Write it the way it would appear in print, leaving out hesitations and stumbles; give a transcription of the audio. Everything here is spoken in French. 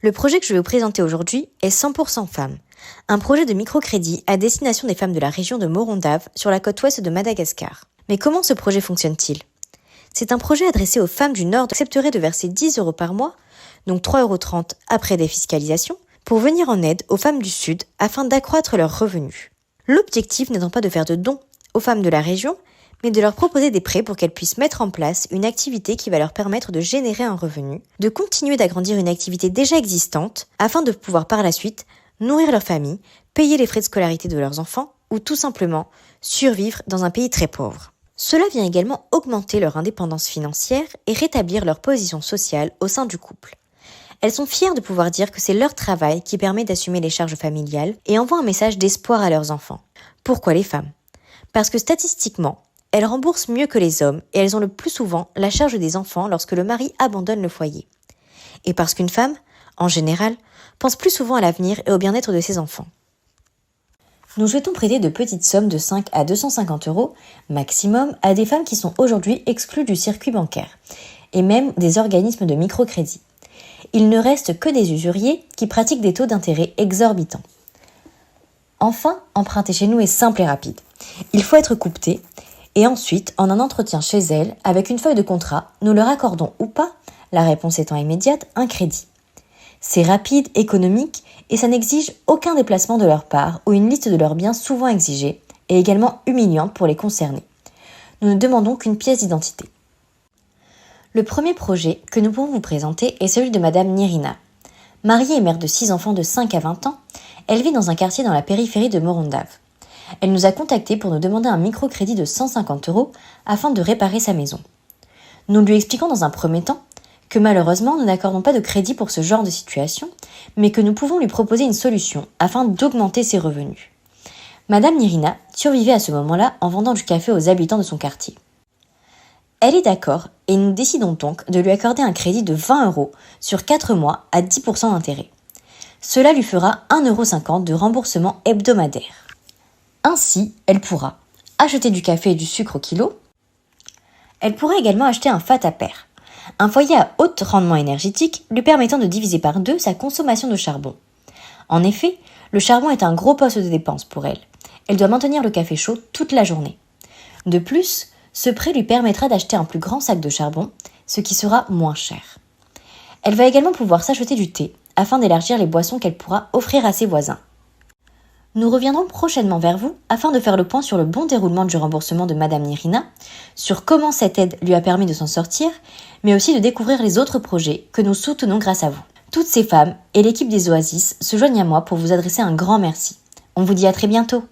Le projet que je vais vous présenter aujourd'hui est 100% femmes, un projet de microcrédit à destination des femmes de la région de Morondave sur la côte ouest de Madagascar. Mais comment ce projet fonctionne-t-il ? C'est un projet adressé aux femmes du Nord qui accepteraient de verser 10 € par mois, donc 3,30 € après défiscalisation, pour venir en aide aux femmes du Sud afin d'accroître leurs revenus. L'objectif n'étant pas de faire de dons aux femmes de la région, mais de leur proposer des prêts pour qu'elles puissent mettre en place une activité qui va leur permettre de générer un revenu, de continuer d'agrandir une activité déjà existante, afin de pouvoir par la suite nourrir leur famille, payer les frais de scolarité de leurs enfants, ou tout simplement survivre dans un pays très pauvre. Cela vient également augmenter leur indépendance financière et rétablir leur position sociale au sein du couple. Elles sont fières de pouvoir dire que c'est leur travail qui permet d'assumer les charges familiales et envoie un message d'espoir à leurs enfants. Pourquoi les femmes ? Parce que statistiquement, elles remboursent mieux que les hommes et elles ont le plus souvent la charge des enfants lorsque le mari abandonne le foyer. Et parce qu'une femme, en général, pense plus souvent à l'avenir et au bien-être de ses enfants. Nous souhaitons prêter de petites sommes de 5 à 250 € maximum à des femmes qui sont aujourd'hui exclues du circuit bancaire et même des organismes de microcrédit. Il ne reste que des usuriers qui pratiquent des taux d'intérêt exorbitants. Enfin, emprunter chez nous est simple et rapide. Il faut être coupté et ensuite, en un entretien chez elles, avec une feuille de contrat, nous leur accordons ou pas, la réponse étant immédiate, un crédit. C'est rapide, économique et ça n'exige aucun déplacement de leur part ou une liste de leurs biens souvent exigée et également humiliante pour les concernés. Nous ne demandons qu'une pièce d'identité. Le premier projet que nous pouvons vous présenter est celui de Madame Nirina. Mariée et mère de 6 enfants de 5 à 20 ans, elle vit dans un quartier dans la périphérie de Morondave. Elle nous a contactés pour nous demander un microcrédit de 150 € afin de réparer sa maison. Nous lui expliquons dans un premier temps que malheureusement nous n'accordons pas de crédit pour ce genre de situation, mais que nous pouvons lui proposer une solution afin d'augmenter ses revenus. Madame Nirina survivait à ce moment-là en vendant du café aux habitants de son quartier. Elle est d'accord et nous décidons donc de lui accorder un crédit de 20 € sur 4 mois à 10% d'intérêt. Cela lui fera 1,50 € de remboursement hebdomadaire. Ainsi, elle pourra acheter du café et du sucre au kilo. Elle pourra également acheter un fat à paire, un foyer à haut rendement énergétique lui permettant de diviser par 2 sa consommation de charbon. En effet, le charbon est un gros poste de dépense pour elle. Elle doit maintenir le café chaud toute la journée. De plus, ce prêt lui permettra d'acheter un plus grand sac de charbon, ce qui sera moins cher. Elle va également pouvoir s'acheter du thé afin d'élargir les boissons qu'elle pourra offrir à ses voisins. Nous reviendrons prochainement vers vous afin de faire le point sur le bon déroulement du remboursement de Madame Nirina, sur comment cette aide lui a permis de s'en sortir, mais aussi de découvrir les autres projets que nous soutenons grâce à vous. Toutes ces femmes et l'équipe des Oasis se joignent à moi pour vous adresser un grand merci. On vous dit à très bientôt.